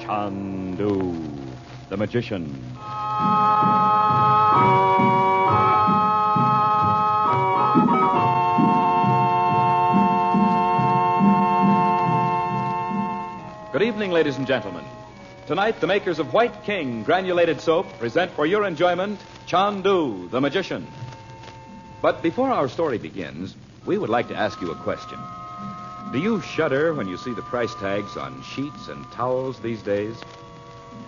Chandu the Magician. Good evening, ladies and gentlemen. Tonight, the makers of White King granulated soap present for your enjoyment Chandu the Magician. But before our story begins, we would like to ask you a question. Do you shudder when you see the price tags on sheets and towels these days?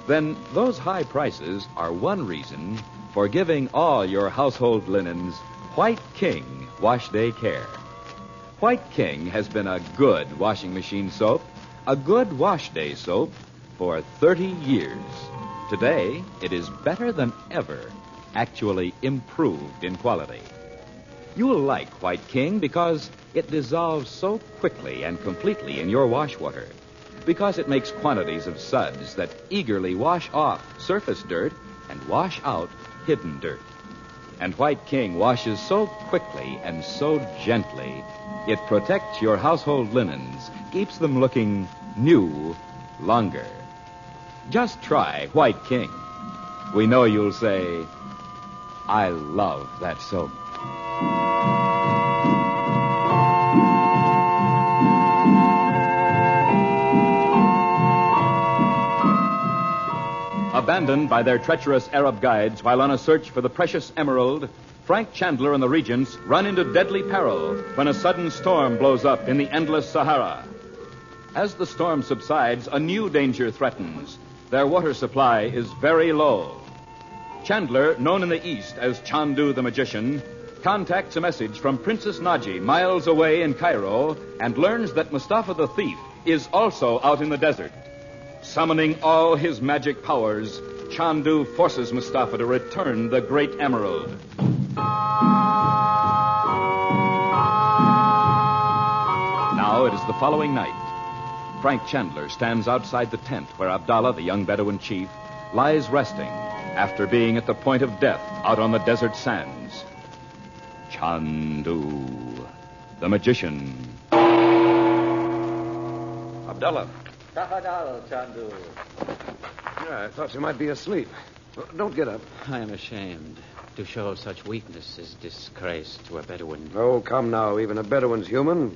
Then those high prices are one reason for giving all your household linens White King Wash Day Care. White King has been a good washing machine soap, a good wash day soap, for 30 years. Today, it is better than ever, actually improved in quality. You'll like White King because it dissolves so quickly and completely in your wash water, because it makes quantities of suds that eagerly wash off surface dirt and wash out hidden dirt. And White King washes so quickly and so gently, it protects your household linens, keeps them looking new longer. Just try White King. We know you'll say, I love that soap. Abandoned by their treacherous Arab guides while on a search for the precious emerald, Frank Chandler and the Regents run into deadly peril when a sudden storm blows up in the endless Sahara. As the storm subsides, a new danger threatens. Their water supply is very low. Chandler, known in the East as Chandu the Magician, contacts a message from Princess Naji miles away in Cairo and learns that Mustafa the thief is also out in the desert. Summoning all his magic powers, Chandu forces Mustafa to return the great emerald. Now it is the following night. Frank Chandler stands outside the tent where Abdullah, the young Bedouin chief, lies resting after being at the point of death out on the desert sands. Chandu the Magician. Abdullah. Tafadal, Chandu. Yeah, I thought you might be asleep. Don't get up. I am ashamed. To show such weakness is disgrace to a Bedouin. Oh, come now. Even a Bedouin's human.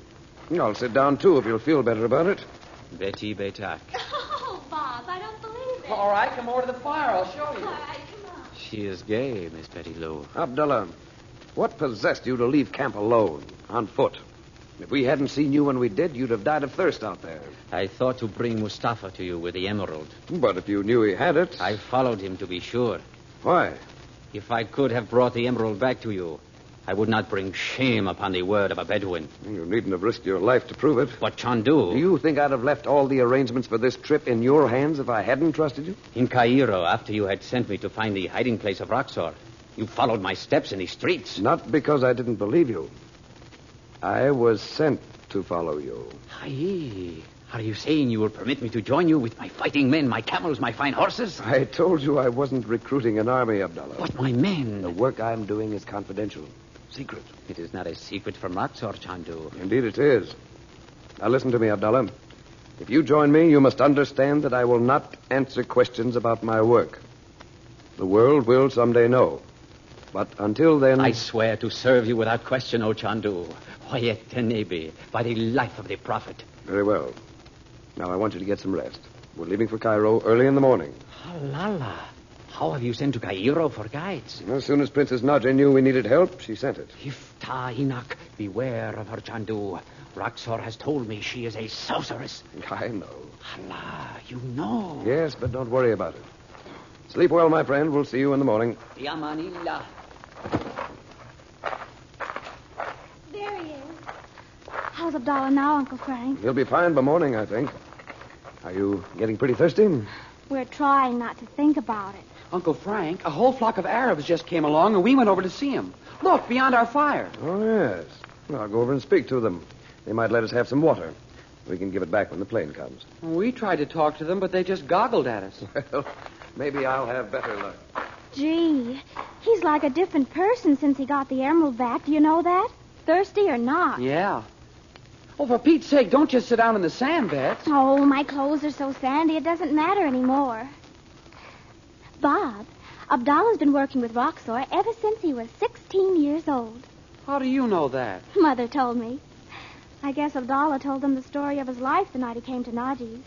I'll sit down, too, if you'll feel better about it. Betty Betak. Oh, Bob, I don't believe it. All right, come over to the fire. I'll show you. All right, come on. She is gay, Miss Betty Lou. Abdullah, what possessed you to leave camp alone, on foot? If we hadn't seen you when we did, you'd have died of thirst out there. I thought to bring Mustafa to you with the emerald. But if you knew he had it... I followed him to be sure. Why? If I could have brought the emerald back to you, I would not bring shame upon the word of a Bedouin. You needn't have risked your life to prove it. But Chandu... Do you think I'd have left all the arrangements for this trip in your hands if I hadn't trusted you? In Cairo, after you had sent me to find the hiding place of Roxor, you followed my steps in the streets. Not because I didn't believe you. I was sent to follow you. Aye. Are you saying you will permit me to join you with my fighting men, my camels, my fine horses? I told you I wasn't recruiting an army, Abdullah. But my men... The work I'm doing is confidential. Secret. It is not a secret from Roxor, Chandu. Indeed it is. Now listen to me, Abdullah. If you join me, you must understand that I will not answer questions about my work. The world will someday know. But until then... I swear to serve you without question, O Chandu. Wayet Tenebi, by the life of the Prophet. Very well. Now I want you to get some rest. We're leaving for Cairo early in the morning. Halala. How have you sent to Cairo for guides? As soon as Princess Naja knew we needed help, she sent it. Ifta Inak, beware of her, Chandu. Roxor has told me she is a sorceress. I know. Allah, you know. Yes, but don't worry about it. Sleep well, my friend. We'll see you in the morning. Yamanillah. There he is. How's Abdullah now, Uncle Frank? He'll be fine by morning, I think. Are you getting pretty thirsty? We're trying not to think about it. Uncle Frank, a whole flock of Arabs just came along, and we went over to see him. Look, beyond our fire. Oh, yes. Well, I'll go over and speak to them. They might let us have some water. We can give it back when the plane comes. We tried to talk to them, but they just goggled at us. Well, maybe I'll have better luck. Gee, he's like a different person since he got the emerald back. Do you know that? Thirsty or not? Yeah. Oh, for Pete's sake, don't just sit down in the sand, Beth. Oh, my clothes are so sandy it doesn't matter anymore. Bob, Abdullah's been working with Roxor ever since he was 16 years old. How do you know that? Mother told me. I guess Abdullah told them the story of his life the night he came to Najee's.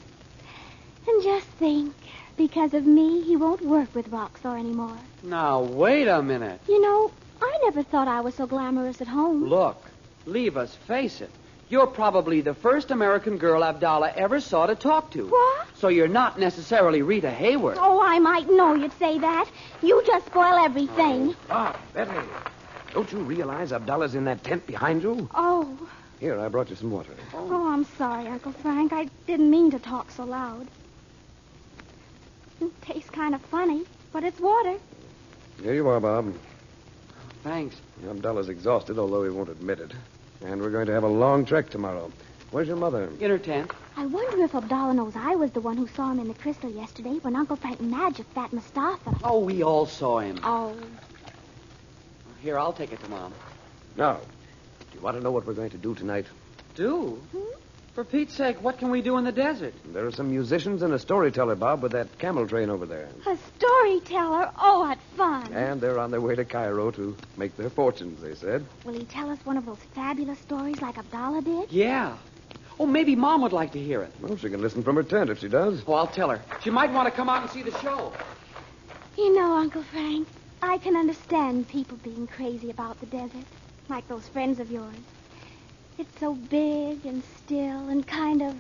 And just think, because of me, he won't work with Roxor anymore. Now, wait a minute. You know, I never thought I was so glamorous at home. Look, leave us face it. You're probably the first American girl Abdullah ever saw to talk to. What? So you're not necessarily Rita Hayworth. Oh, I might know you'd say that. You just spoil everything. Betty, don't you realize Abdullah's in that tent behind you? Oh. Here, I brought you some water. Oh, I'm sorry, Uncle Frank. I didn't mean to talk so loud. It tastes kind of funny, but it's water. Here you are, Bob. Thanks. Abdullah's exhausted, although he won't admit it. And we're going to have a long trek tomorrow. Where's your mother? In her tent. I wonder if Abdullah knows I was the one who saw him in the crystal yesterday when Uncle Frank magicked that Mustafa. Oh, we all saw him. Oh. Here, I'll take it to Mom. Now, do you want to know what we're going to do tonight? Do? For Pete's sake, what can we do in the desert? There are some musicians and a storyteller, Bob, with that camel train over there. A storyteller? Oh, what fun. And they're on their way to Cairo to make their fortunes, they said. Will he tell us one of those fabulous stories like Abdullah did? Yeah. Oh, maybe Mom would like to hear it. Well, she can listen from her tent if she does. Oh, I'll tell her. She might want to come out and see the show. You know, Uncle Frank, I can understand people being crazy about the desert, like those friends of yours. It's so big and still and kind of...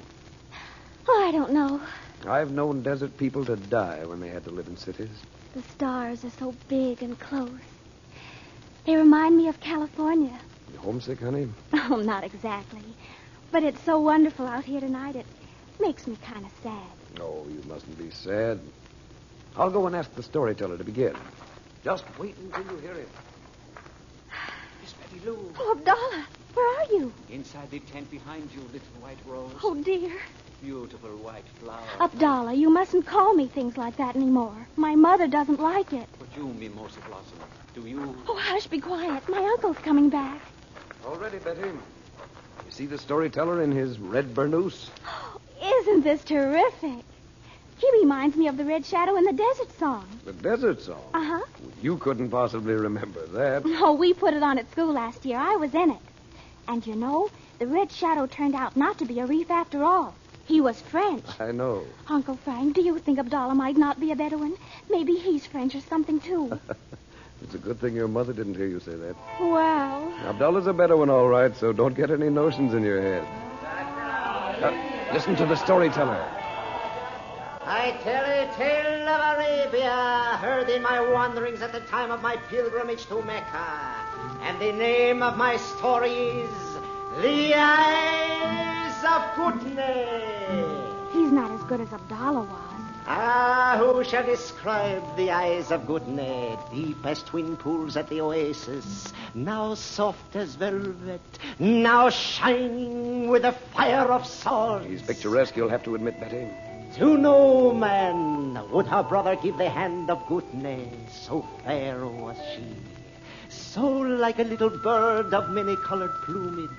Oh, I don't know. I've known desert people to die when they had to live in cities. The stars are so big and close. They remind me of California. You homesick, honey? Oh, not exactly. But it's so wonderful out here tonight, it makes me kind of sad. Oh, you mustn't be sad. I'll go and ask the storyteller to begin. Just wait until you hear him. Miss Betty Lou. Oh, Abdullah, where are you? Inside the tent behind you, little white rose. Oh, dear. Beautiful white flower. Abdullah, you mustn't call me things like that anymore. My mother doesn't like it. But you, Mimosa Blossom, do you? Oh, hush, be quiet. My uncle's coming back. All ready, Betty. You see the storyteller in his red burnous? Oh, isn't this terrific? He reminds me of the Red Shadow in the Desert song. The desert song? Uh-huh. You couldn't possibly remember that. Oh, we put it on at school last year. I was in it. And you know, the Red Shadow turned out not to be a reef after all. He was French. I know. Uncle Frank, do you think Abdullah might not be a Bedouin? Maybe he's French or something, too. It's a good thing your mother didn't hear you say that. Well... Abdullah's a Bedouin, all right, so don't get any notions in your head. Listen to the storyteller. I tell a tale of Arabia, heard in my wanderings at the time of my pilgrimage to Mecca. And the name of my story is The Eyes of Goodness. He's not as good as Abdullah was. Ah, who shall describe the eyes of Goodness? Deep as twin pools at the oasis, now soft as velvet, now shining with the fire of salt. He's picturesque, you'll have to admit, Betty. To no man would her brother give the hand of Goodness, so fair was she. So like a little bird of many-colored plumage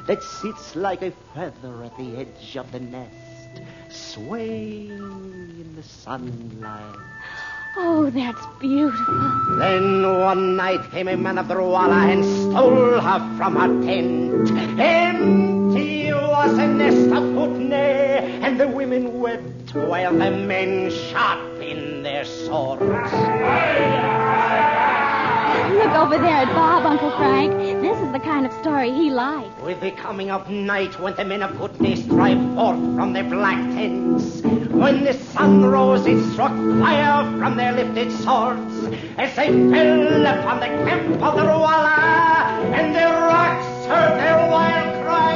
that sits like a feather at the edge of the nest, swaying in the sunlight. Oh, that's beautiful. Then one night came a man of the Ruwala and stole her from her tent. Empty was a nest of Putney, and the women wept while the men sharpened their swords. Look over there at Bob, Uncle Frank. This is the kind of story he likes. With the coming of night went the men of Putney strive forth from their black tents. When the sun rose, it struck fire from their lifted swords as they fell upon the camp of the Ruwala, and the rocks heard their wild cry.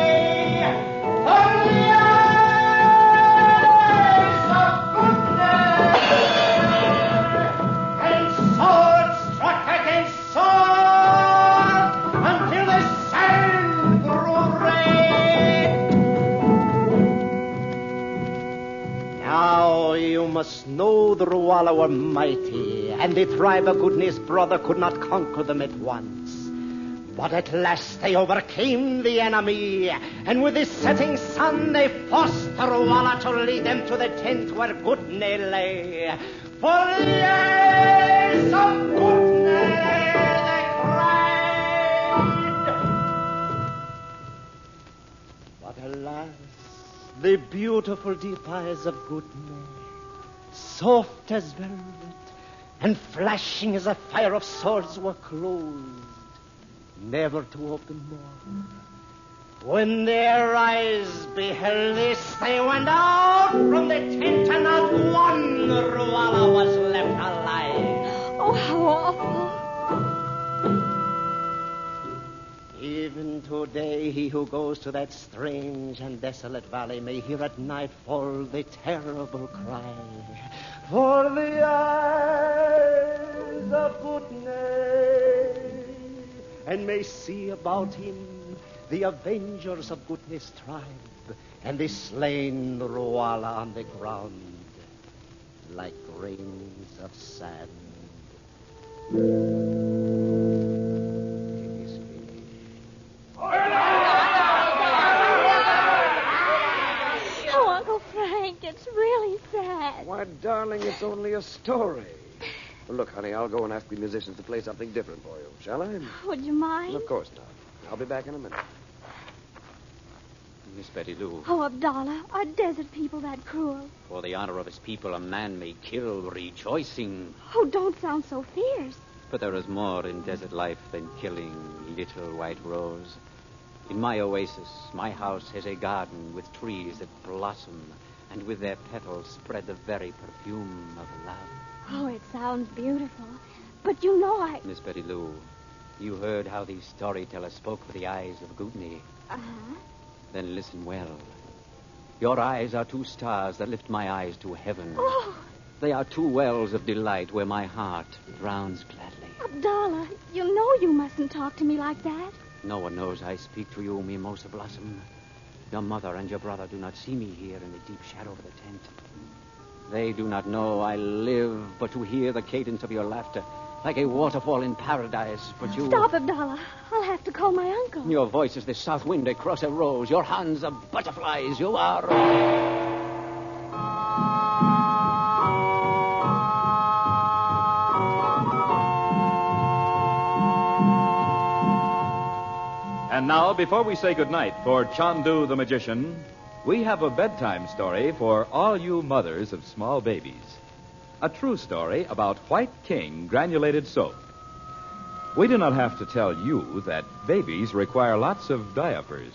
For the eyes of Putney! And sword struck against sword until the sand grew red. Now you must know the Ruwala were mighty, and the tribe of Goodness brother could not conquer them at once. But at last they overcame the enemy, and with the setting sun they forced the Ruala to lead them to the tent where Gudne lay. For the eyes of Gudne, they cried. But alas, the beautiful deep eyes of Gudne, soft as velvet and flashing as a fire of swords, were closed, never to open more. When their eyes beheld this, they went out from the tent, and not one Ruala was left alive. Oh, how awful. Even today, he who goes to that strange and desolate valley may hear at nightfall the terrible cry, for the eyes of Gudne, and may see about him the avengers of Gudne's tribe, and the slain Ruala on the ground like grains of sand. It is finished. Oh, Uncle Frank, it's really sad. Why, darling, it's only a story. Well, look, honey, I'll go and ask the musicians to play something different for you, shall I? Would you mind? Of course not. I'll be back in a minute. Miss Betty Lou, Oh, Abdullah, are desert people that cruel? for the honor of his people, a man may kill, rejoicing. Oh, don't sound so fierce. But there is more in desert life than killing, little white rose. In my oasis, my house has a garden with trees that blossom, and with their petals spread the very perfume of love. Oh, it sounds beautiful. But you know Miss Betty Lou, you heard how the storyteller spoke with the eyes of Gudne. Uh-huh. Then listen well. Your eyes are two stars that lift my eyes to heaven. Oh, They are two wells of delight where my heart drowns gladly. Abdullah, you know you mustn't talk to me like that. No one knows I speak to you, Mimosa Blossom. Your mother and your brother do not see me here in the deep shadow of the tent. They do not know I live but to hear the cadence of your laughter, like a waterfall in paradise. But you... Stop, Abdullah. I'll have to call my uncle. Your voice is the south wind across a rose. Your hands are butterflies. You are... And now, before we say goodnight for Chandu the Magician, we have a bedtime story for all you mothers of small babies. A true story about White King granulated soap. We do not have to tell you that babies require lots of diapers,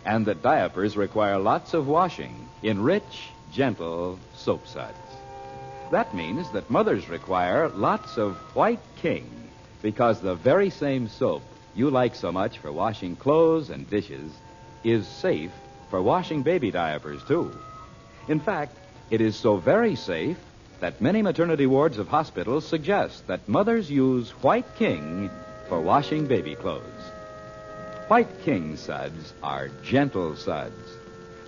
and that diapers require lots of washing in rich, gentle soap suds. That means that mothers require lots of White King, because the very same soap you like so much for washing clothes and dishes is safe for washing baby diapers, too. In fact, it is so very safe that many maternity wards of hospitals suggest that mothers use White King for washing baby clothes. White King suds are gentle suds.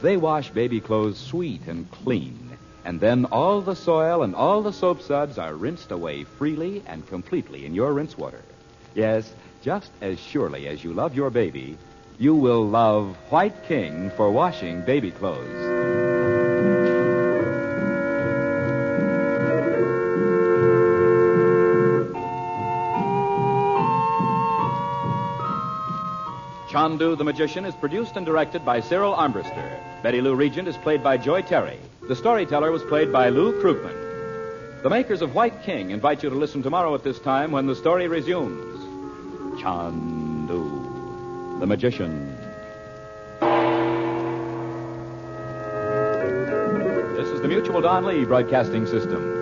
They wash baby clothes sweet and clean, and then all the soil and all the soap suds are rinsed away freely and completely in your rinse water. Yes, just as surely as you love your baby, you will love White King for washing baby clothes. Chandu the Magician is produced and directed by Cyril Armbruster. Betty Lou Regent is played by Joy Terry. The storyteller was played by Lou Krugman. The makers of White King invite you to listen tomorrow at this time when the story resumes. Chandu the Magician. This is the Mutual Don Lee Broadcasting System.